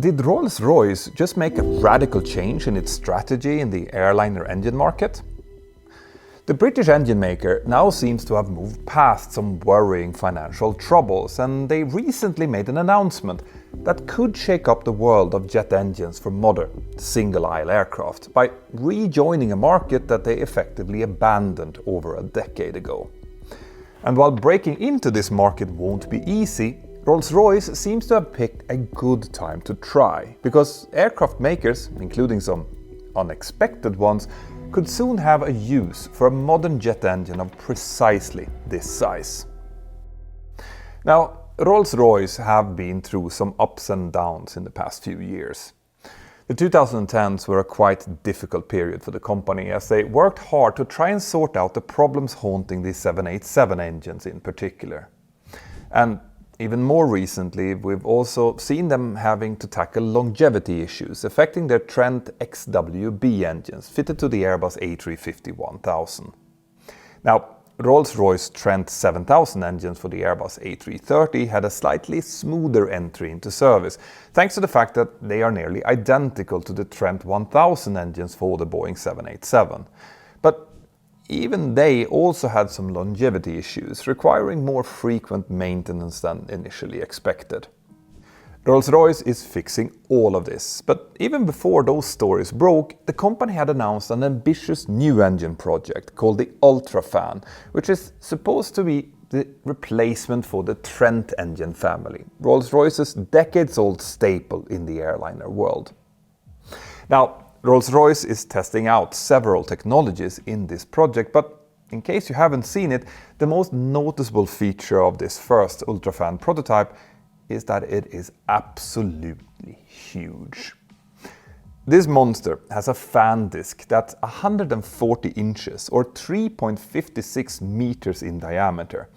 Did Rolls-Royce just make a radical change in its strategy in the airliner engine market? The British engine maker now seems to have moved past some worrying financial troubles, and they recently made an announcement that could shake up the world of jet engines for modern, single-aisle aircraft by rejoining a market that they effectively abandoned over a decade ago. And while breaking into this market won't be easy, Rolls-Royce seems to have picked a good time to try, because aircraft makers, including some unexpected ones, could soon have a use for a modern jet engine of precisely this size. Now, Rolls-Royce have been through some ups and downs in the past few years. The 2010s were a quite difficult period for the company, as they worked hard to try and sort out the problems haunting the 787 engines in particular. And even more recently, we've also seen them having to tackle longevity issues affecting their Trent XWB engines fitted to the Airbus A350-1000. Now, Rolls-Royce Trent 7000 engines for the Airbus A330 had a slightly smoother entry into service, thanks to the fact that they are nearly identical to the Trent 1000 engines for the Boeing 787. But even they also had some longevity issues, requiring more frequent maintenance than initially expected. Rolls-Royce is fixing all of this, but even before those stories broke, the company had announced an ambitious new engine project called the Ultrafan, which is supposed to be the replacement for the Trent engine family, Rolls-Royce's decades-old staple in the airliner world. Now, Rolls-Royce is testing out several technologies in this project, but in case you haven't seen it, the most noticeable feature of this first Ultrafan prototype is that it is absolutely huge. This monster has a fan disc that's 140 inches or 3.56 meters in diameter.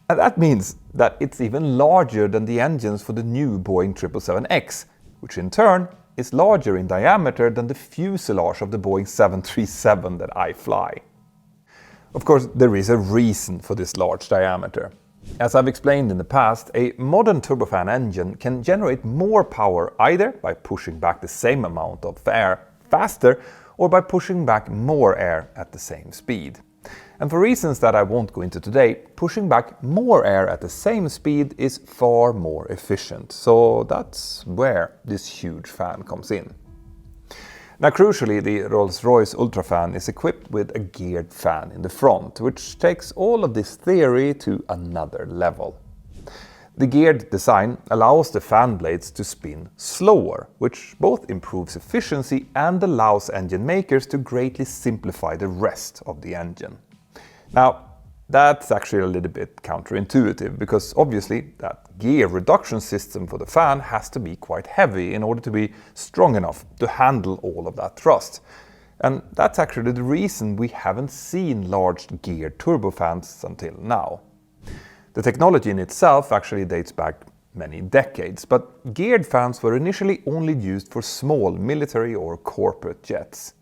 And that means that it's even larger than the engines for the new Boeing 777X, which in turn is larger in diameter than the fuselage of the Boeing 737 that I fly. Of course, there is a reason for this large diameter. As I've explained in the past, a modern turbofan engine can generate more power either by pushing back the same amount of air faster or by pushing back more air at the same speed. And for reasons that I won't go into today, pushing back more air at the same speed is far more efficient. So that's where this huge fan comes in. Now, crucially, the Rolls-Royce Ultrafan is equipped with a geared fan in the front, which takes all of this theory to another level. The geared design allows the fan blades to spin slower, which both improves efficiency and allows engine makers to greatly simplify the rest of the engine. Now, that's actually a little bit counterintuitive, because obviously that gear reduction system for the fan has to be quite heavy in order to be strong enough to handle all of that thrust. And that's actually the reason we haven't seen large geared turbofans until now. The technology in itself actually dates back many decades, but geared fans were initially only used for small military or corporate jets.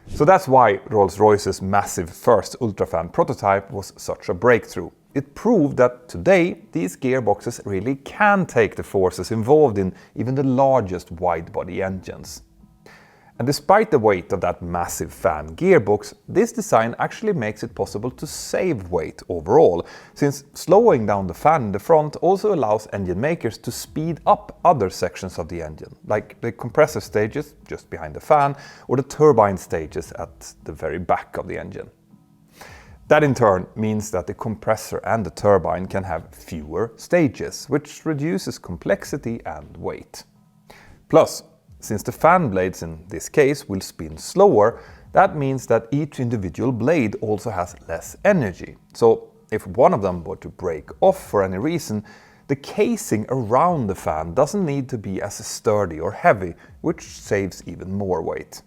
So that's why Rolls-Royce's massive first Ultrafan prototype was such a breakthrough. It proved that today these gearboxes really can take the forces involved in even the largest wide-body engines. And despite the weight of that massive fan gearbox, this design actually makes it possible to save weight overall, since slowing down the fan in the front also allows engine makers to speed up other sections of the engine, like the compressor stages just behind the fan or the turbine stages at the very back of the engine. That in turn means that the compressor and the turbine can have fewer stages, which reduces complexity and weight. Plus, since the fan blades in this case will spin slower, that means that each individual blade also has less energy. So if one of them were to break off for any reason, the casing around the fan doesn't need to be as sturdy or heavy, which saves even more weight.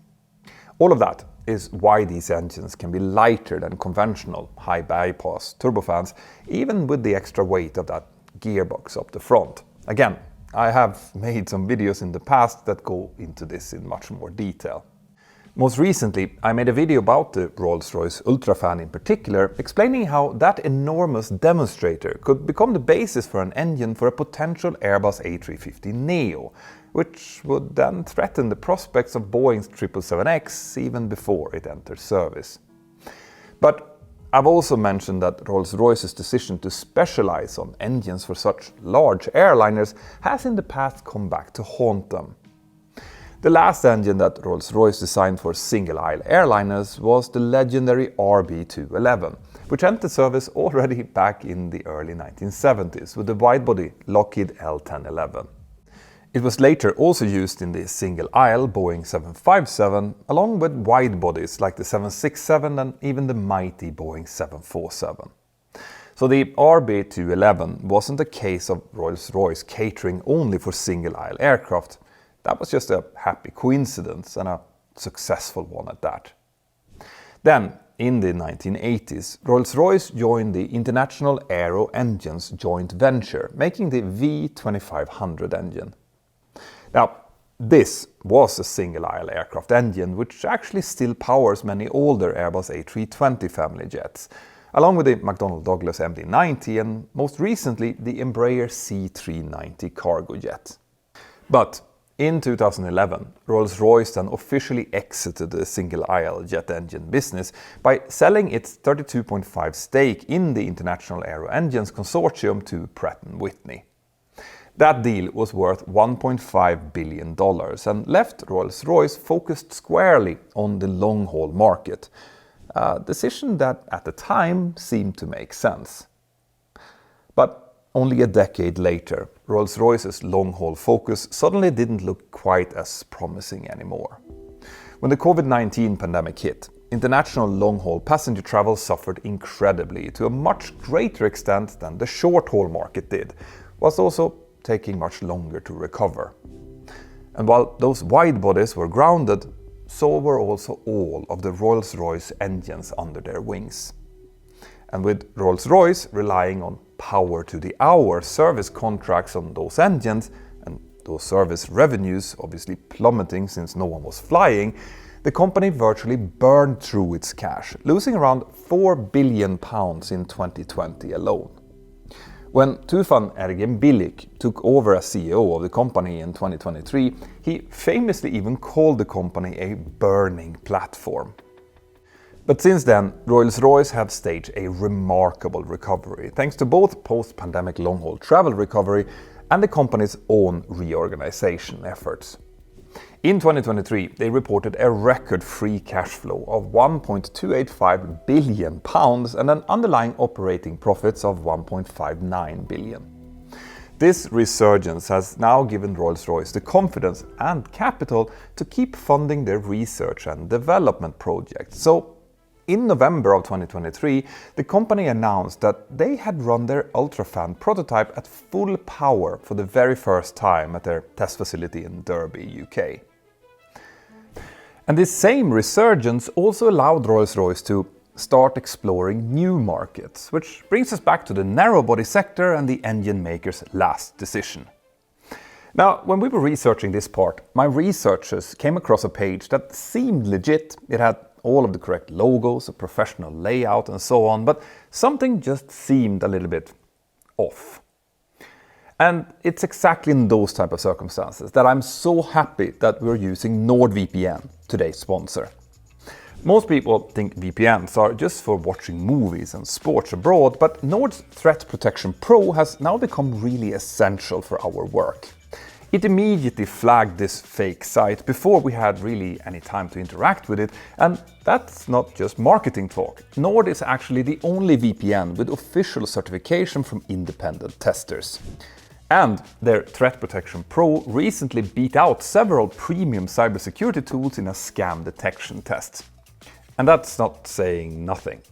All of that is why these engines can be lighter than conventional high bypass turbofans, even with the extra weight of that gearbox up the front. Again, I have made some videos in the past that go into this in much more detail. Most recently, I made a video about the Rolls-Royce Ultrafan in particular, explaining how that enormous demonstrator could become the basis for an engine for a potential Airbus A350neo, which would then threaten the prospects of Boeing's 777X even before it enters service. But I've also mentioned that Rolls-Royce's decision to specialize on engines for such large airliners has in the past come back to haunt them. The last engine that Rolls-Royce designed for single-aisle airliners was the legendary RB211, which entered service already back in the early 1970s with the widebody Lockheed L1011. It was later also used in the single-aisle Boeing 757, along with widebodies like the 767 and even the mighty Boeing 747. So the RB211 wasn't a case of Rolls-Royce catering only for single-aisle aircraft. That was just a happy coincidence, and a successful one at that. Then, in the 1980s, Rolls-Royce joined the International Aero Engines joint venture, making the V2500 engine. Now, this was a single-aisle aircraft engine, which actually still powers many older Airbus A320 family jets, along with the McDonnell Douglas MD-90 and, most recently, the Embraer C390 cargo jet. But in 2011, Rolls-Royce then officially exited the single-aisle jet engine business by selling its 32.5% stake in the International Aero Engines consortium to Pratt & Whitney. That deal was worth $1.5 billion and left Rolls-Royce focused squarely on the long-haul market, a decision that at the time seemed to make sense. But only a decade later, Rolls-Royce's long-haul focus suddenly didn't look quite as promising anymore. When the COVID-19 pandemic hit, international long-haul passenger travel suffered incredibly to a much greater extent than the short-haul market did, whilst also taking much longer to recover. And while those wide bodies were grounded, so were also all of the Rolls-Royce engines under their wings. And with Rolls-Royce relying on power-to-the-hour service contracts on those engines, and those service revenues obviously plummeting since no one was flying, the company virtually burned through its cash, losing around £4 billion in 2020 alone. When Tufan Ergin took over as CEO of the company in 2023, he famously even called the company a burning platform. But since then, Rolls-Royce have staged a remarkable recovery, thanks to both post-pandemic long-haul travel recovery and the company's own reorganization efforts. In 2023, they reported a record free cash flow of £1.285 billion and an underlying operating profits of £1.59 billion. This resurgence has now given Rolls-Royce the confidence and capital to keep funding their research and development projects. So, in November of 2023, the company announced that they had run their Ultrafan prototype at full power for the very first time at their test facility in Derby, UK. And this same resurgence also allowed Rolls-Royce to start exploring new markets, which brings us back to the narrow-body sector and the engine maker's last decision. Now, when we were researching this part, my researchers came across a page that seemed legit. It had all of the correct logos, a professional layout and so on, but something just seemed a little bit off. And it's exactly in those type of circumstances that I'm so happy that we're using NordVPN, today's sponsor. Most people think VPNs are just for watching movies and sports abroad, but Nord's Threat Protection Pro has now become really essential for our work. It immediately flagged this fake site before we had really any time to interact with it, and that's not just marketing talk. Nord is actually the only VPN with official certification from independent testers. And their Threat Protection Pro recently beat out several premium cybersecurity tools in a scam detection test. And that's not saying nothing.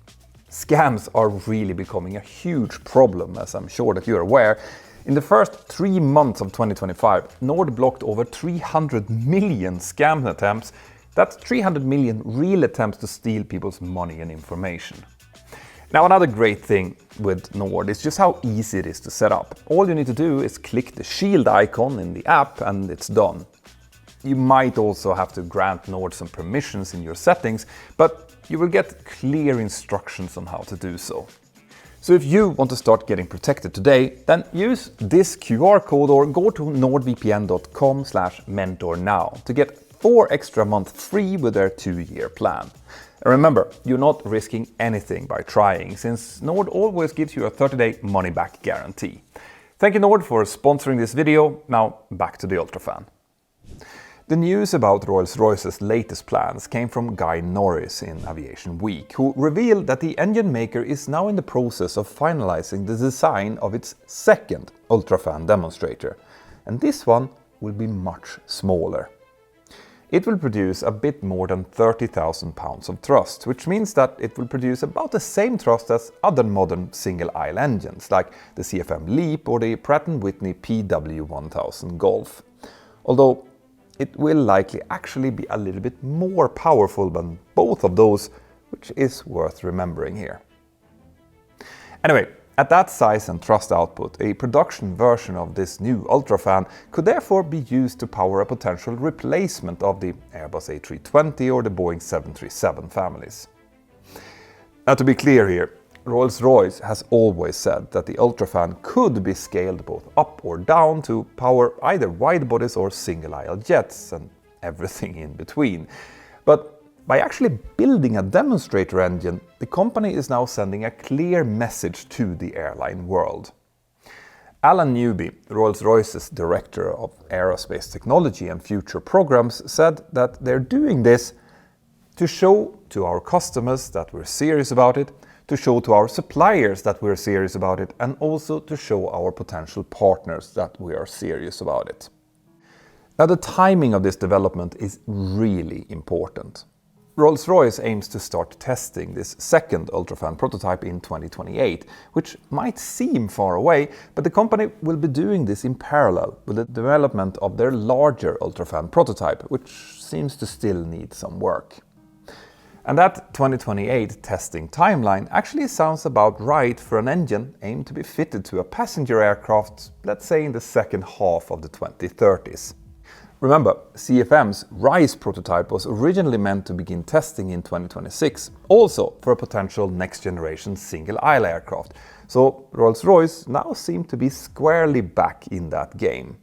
Scams are really becoming a huge problem, as I'm sure that you're aware. In the first 3 months of 2025, Nord blocked over 300 million scam attempts. That's 300 million real attempts to steal people's money and information. Now, another great thing with Nord is just how easy it is to set up. All you need to do is click the shield icon in the app and it's done. You might also have to grant Nord some permissions in your settings, but you will get clear instructions on how to do so. So if you want to start getting protected today, then use this QR code or go to nordvpn.com/mentor now to get 4 extra months free with their 2-year plan. And remember, you're not risking anything by trying, since Nord always gives you a 30-day money-back guarantee. Thank you, Nord, for sponsoring this video. Now back to the Ultrafan. The news about Rolls-Royce's latest plans came from Guy Norris in Aviation Week, who revealed that the engine maker is now in the process of finalizing the design of its second Ultrafan demonstrator, and this one will be much smaller. It will produce a bit more than 30,000 pounds of thrust, which means that it will produce about the same thrust as other modern single-aisle engines, like the CFM LEAP or the Pratt & Whitney PW1000 Golf. Although it will likely actually be a little bit more powerful than both of those, which is worth remembering here. Anyway, at that size and thrust output, a production version of this new Ultrafan could therefore be used to power a potential replacement of the Airbus A320 or the Boeing 737 families. Now, to be clear here, Rolls-Royce has always said that the Ultrafan could be scaled both up or down to power either wide-bodies or single-aisle jets and everything in between. But by actually building a demonstrator engine, the company is now sending a clear message to the airline world. Alan Newby, Rolls-Royce's Director of Aerospace Technology and Future Programs, said that they're doing this to show to our customers that we're serious about it, to show to our suppliers that we're serious about it, and also to show our potential partners that we are serious about it. Now, the timing of this development is really important. Rolls-Royce aims to start testing this second Ultrafan prototype in 2028, which might seem far away, but the company will be doing this in parallel with the development of their larger Ultrafan prototype, which seems to still need some work. And that 2028 testing timeline actually sounds about right for an engine aimed to be fitted to a passenger aircraft, let's say in the second half of the 2030s. Remember, CFM's RISE prototype was originally meant to begin testing in 2026, also for a potential next-generation single-aisle aircraft. So Rolls-Royce now seem to be squarely back in that game.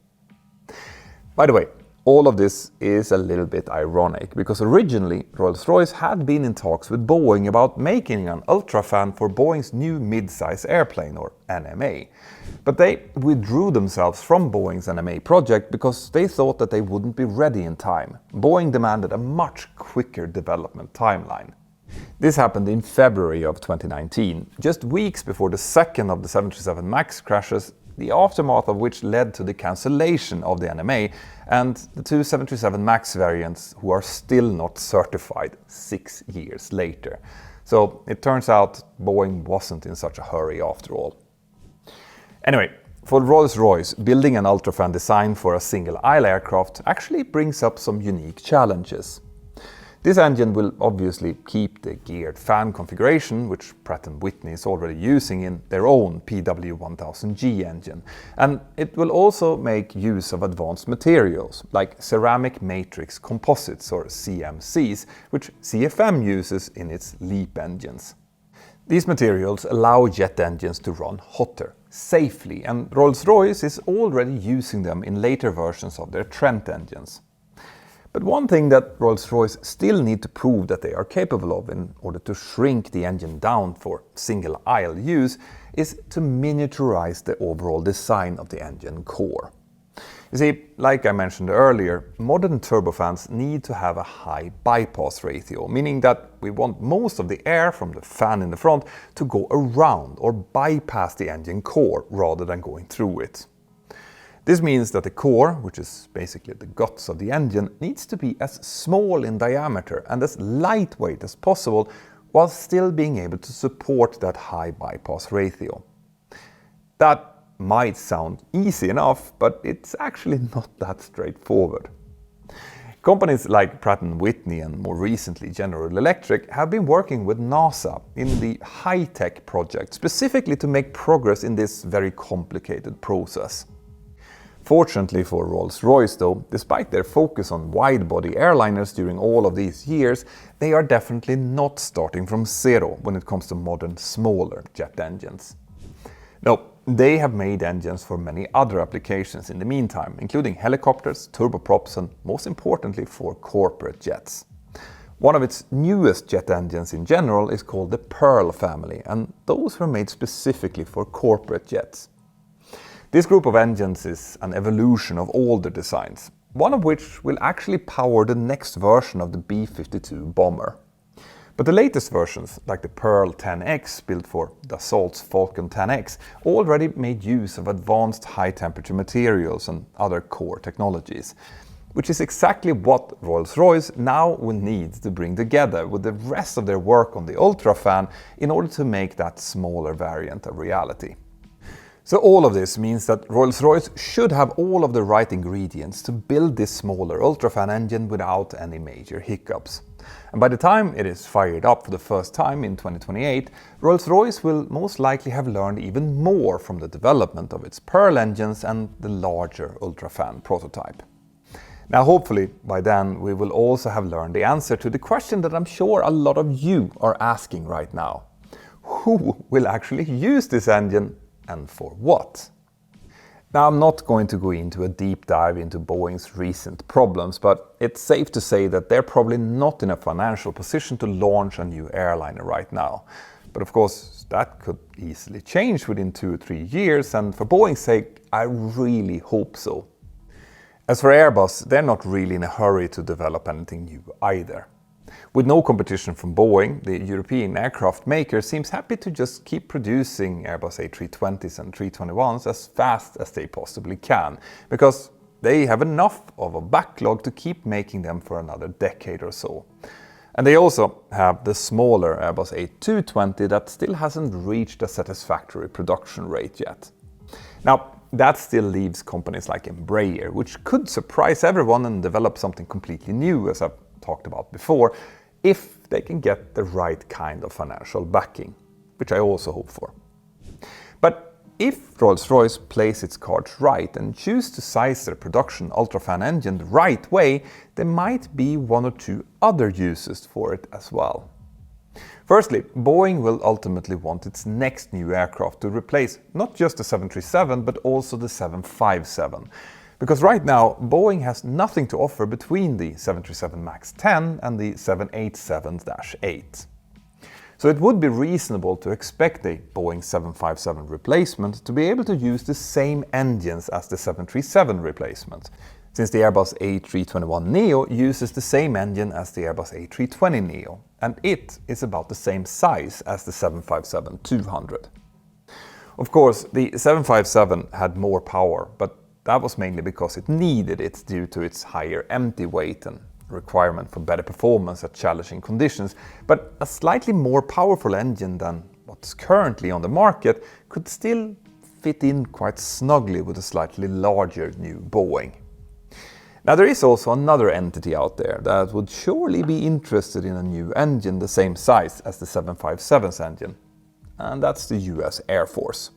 By the way, all of this is a little bit ironic, because originally Rolls-Royce had been in talks with Boeing about making an Ultrafan for Boeing's new mid-size airplane, or NMA. But they withdrew themselves from Boeing's NMA project because they thought that they wouldn't be ready in time. Boeing demanded a much quicker development timeline. This happened in February of 2019, just weeks before the second of the 737 MAX crashes, the aftermath of which led to the cancellation of the NMA and the 2 737 MAX variants, who are still not certified 6 years later. So it turns out Boeing wasn't in such a hurry after all. Anyway, for Rolls-Royce, building an Ultrafan design for a single-aisle aircraft actually brings up some unique challenges. This engine will obviously keep the geared fan configuration, which Pratt & Whitney is already using in their own PW1000G engine, and it will also make use of advanced materials like ceramic matrix composites, or CMCs, which CFM uses in its LEAP engines. These materials allow jet engines to run hotter, safely, and Rolls-Royce is already using them in later versions of their Trent engines. But one thing that Rolls-Royce still need to prove that they are capable of in order to shrink the engine down for single-aisle use is to miniaturize the overall design of the engine core. You see, like I mentioned earlier, modern turbofans need to have a high bypass ratio, meaning that we want most of the air from the fan in the front to go around or bypass the engine core rather than going through it. This means that the core, which is basically the guts of the engine, needs to be as small in diameter and as lightweight as possible, while still being able to support that high bypass ratio. That might sound easy enough, but it's actually not that straightforward. Companies like Pratt & Whitney and more recently General Electric have been working with NASA in the high-tech project, specifically to make progress in this very complicated process. Fortunately for Rolls-Royce though, despite their focus on wide-body airliners during all of these years, they are definitely not starting from zero when it comes to modern, smaller jet engines. No, they have made engines for many other applications in the meantime, including helicopters, turboprops and most importantly for corporate jets. One of its newest jet engines in general is called the Pearl family, and those were made specifically for corporate jets. This group of engines is an evolution of older designs, one of which will actually power the next version of the B-52 bomber. But the latest versions, like the Pearl 10X built for Dassault's Falcon 10X, already made use of advanced high-temperature materials and other core technologies, which is exactly what Rolls-Royce now will need to bring together with the rest of their work on the Ultrafan in order to make that smaller variant a reality. So all of this means that Rolls-Royce should have all of the right ingredients to build this smaller Ultrafan engine without any major hiccups. And by the time it is fired up for the first time in 2028, Rolls-Royce will most likely have learned even more from the development of its Pearl engines and the larger Ultrafan prototype. Now hopefully by then we will also have learned the answer to the question that I'm sure a lot of you are asking right now. Who will actually use this engine? And for what? Now I'm not going to go into a deep dive into Boeing's recent problems, but it's safe to say that they're probably not in a financial position to launch a new airliner right now. But of course that could easily change within 2 or 3 years, and for Boeing's sake I really hope so. As for Airbus, they're not really in a hurry to develop anything new either. With no competition from Boeing, the European aircraft maker seems happy to just keep producing Airbus A320s and 321s as fast as they possibly can, because they have enough of a backlog to keep making them for another decade or so. And they also have the smaller Airbus A220 that still hasn't reached a satisfactory production rate yet. Now, that still leaves companies like Embraer, which could surprise everyone and develop something completely new, as I've talked about before, if they can get the right kind of financial backing, which I also hope for. But if Rolls-Royce plays its cards right and choose to size their production Ultrafan engine the right way, there might be 1 or 2 other uses for it as well. Firstly, Boeing will ultimately want its next new aircraft to replace not just the 737 but also the 757. Because right now, Boeing has nothing to offer between the 737 MAX 10 and the 787-8. So it would be reasonable to expect a Boeing 757 replacement to be able to use the same engines as the 737 replacement, since the Airbus A321neo uses the same engine as the Airbus A320neo, and it is about the same size as the 757-200. Of course, the 757 had more power, but that was mainly because it needed it due to its higher empty weight and requirement for better performance at challenging conditions, but a slightly more powerful engine than what's currently on the market could still fit in quite snugly with a slightly larger new Boeing. Now there is also another entity out there that would surely be interested in a new engine the same size as the 757's engine, and that's the US Air Force.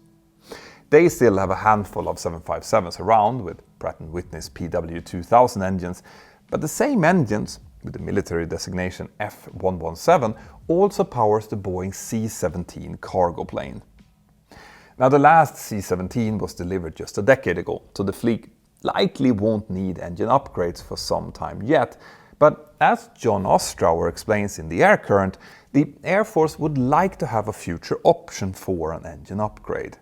They still have a handful of 757s around with Pratt & Whitney's PW2000 engines, but the same engines, with the military designation F117, also powers the Boeing C-17 cargo plane. Now the last C-17 was delivered just a decade ago, so the fleet likely won't need engine upgrades for some time yet, but as John Ostrower explains in The Air Current, the Air Force would like to have a future option for an engine upgrade.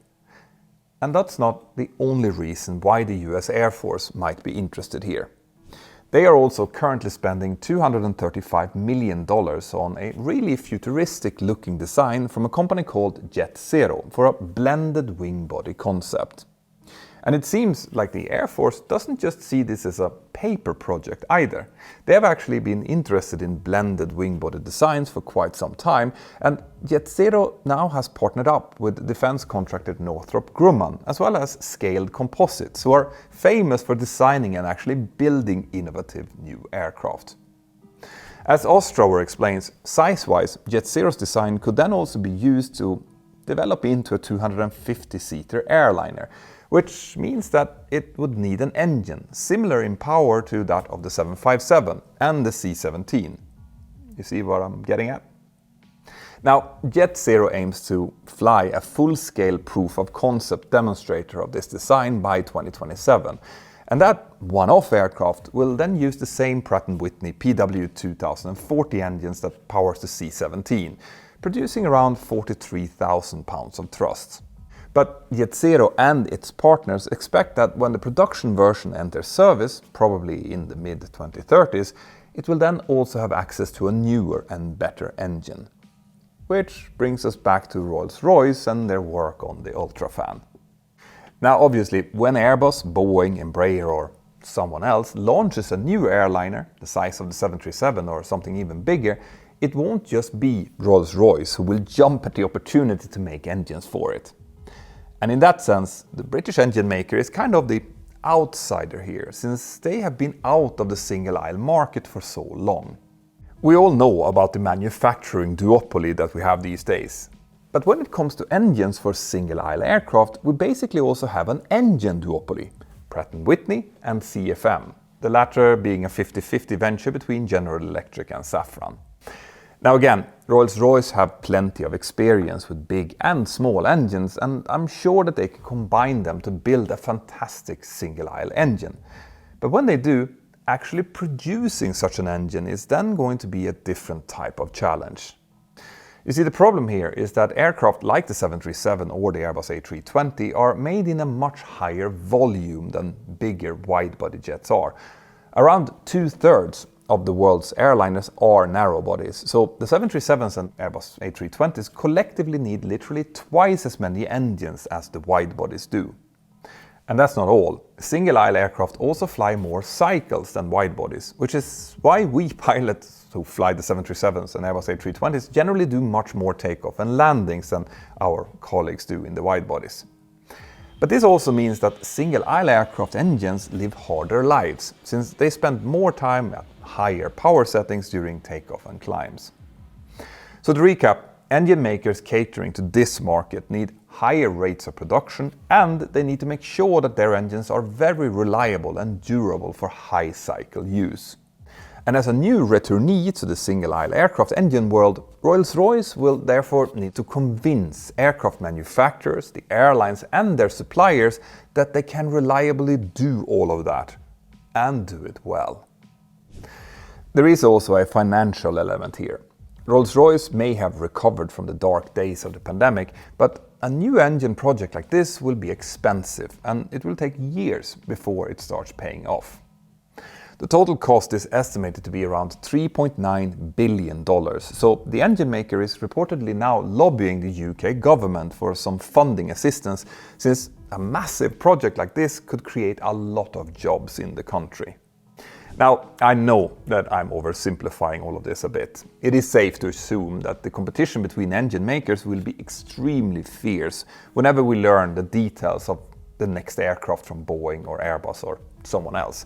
And that's not the only reason why the US Air Force might be interested here. They are also currently spending $235 million on a really futuristic looking design from a company called Jet Zero for a blended wing body concept. And it seems like the Air Force doesn't just see this as a paper project either. They have actually been interested in blended wing body designs for quite some time, and Jet Zero now has partnered up with defense contractor Northrop Grumman, as well as Scaled Composites, who are famous for designing and actually building innovative new aircraft. As Ostrower explains, size-wise, Jet Zero's design could then also be used to develop into a 250-seater airliner, which means that it would need an engine similar in power to that of the 757 and the C-17. You see what I'm getting at? Now, Jet Zero aims to fly a full-scale proof of concept demonstrator of this design by 2027. And that one-off aircraft will then use the same Pratt & Whitney PW2040 engines that powers the C-17, producing around 43,000 pounds of thrust. But Jet Zero and its partners expect that when the production version enters service, probably in the mid-2030s, it will then also have access to a newer and better engine. Which brings us back to Rolls-Royce and their work on the Ultrafan. Now obviously, when Airbus, Boeing, Embraer or someone else launches a new airliner, the size of the 737 or something even bigger, it won't just be Rolls-Royce who will jump at the opportunity to make engines for it. And in that sense, the British engine maker is kind of the outsider here, since they have been out of the single-aisle market for so long. We all know about the manufacturing duopoly that we have these days. But when it comes to engines for single-aisle aircraft, we basically also have an engine duopoly, Pratt & Whitney and CFM, the latter being a 50-50 venture between General Electric and Safran. Now again, Rolls-Royce have plenty of experience with big and small engines, and I'm sure that they can combine them to build a fantastic single-aisle engine. But when they do, actually producing such an engine is then going to be a different type of challenge. You see, the problem here is that aircraft like the 737 or the Airbus A320 are made in a much higher volume than bigger wide-body jets are. Around 2/3 of the world's airliners are narrow bodies, so the 737s and Airbus A320s collectively need literally twice as many engines as the wide bodies do. And that's not all. Single-aisle aircraft also fly more cycles than wide bodies, which is why we pilots who fly the 737s and Airbus A320s generally do much more takeoff and landings than our colleagues do in the wide bodies. But this also means that single-aisle aircraft engines live harder lives, since they spend more time at higher power settings during takeoff and climbs. So to recap, engine makers catering to this market need higher rates of production, and they need to make sure that their engines are very reliable and durable for high cycle use. And as a new returnee to the single-aisle aircraft engine world, Rolls-Royce will therefore need to convince aircraft manufacturers, the airlines and their suppliers that they can reliably do all of that, and do it well. There is also a financial element here. Rolls-Royce may have recovered from the dark days of the pandemic, but a new engine project like this will be expensive, and it will take years before it starts paying off. The total cost is estimated to be around $3.9 billion, so the engine maker is reportedly now lobbying the UK government for some funding assistance, since a massive project like this could create a lot of jobs in the country. Now, I know that I'm oversimplifying all of this a bit. It is safe to assume that the competition between engine makers will be extremely fierce whenever we learn the details of the next aircraft from Boeing or Airbus or someone else.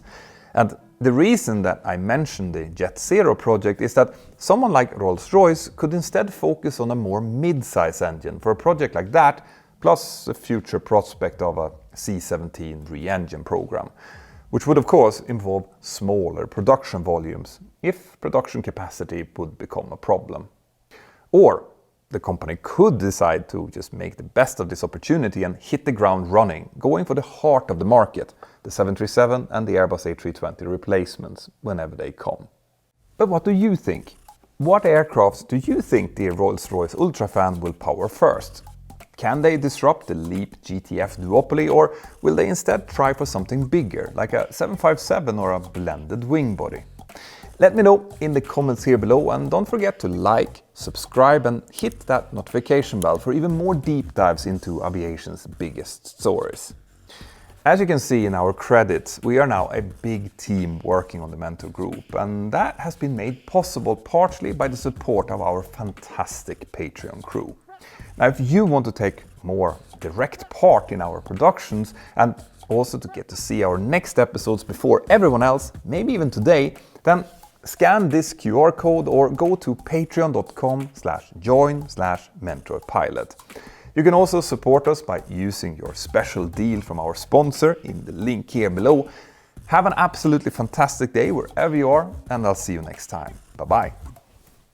And the reason that I mentioned the Jet Zero project is that someone like Rolls-Royce could instead focus on a more mid-size engine for a project like that, plus a future prospect of a C-17 re-engine program, which would of course involve smaller production volumes if production capacity would become a problem. Or the company could decide to just make the best of this opportunity and hit the ground running, going for the heart of the market, the 737 and the Airbus A320 replacements whenever they come. But what do you think? What aircraft do you think the Rolls-Royce Ultrafan will power first? Can they disrupt the LEAP GTF duopoly, or will they instead try for something bigger, like a 757 or a blended wing body? Let me know in the comments here below, and don't forget to like, subscribe and hit that notification bell for even more deep dives into aviation's biggest stories. As you can see in our credits, we are now a big team working on the Mentour group, and that has been made possible partially by the support of our fantastic Patreon crew. Now, if you want to take more direct part in our productions and also to get to see our next episodes before everyone else, maybe even today, then scan this QR code or go to patreon.com/join/mentorpilot. You can also support us by using your special deal from our sponsor in the link here below. Have an absolutely fantastic day wherever you are, and I'll see you next time. Bye-bye.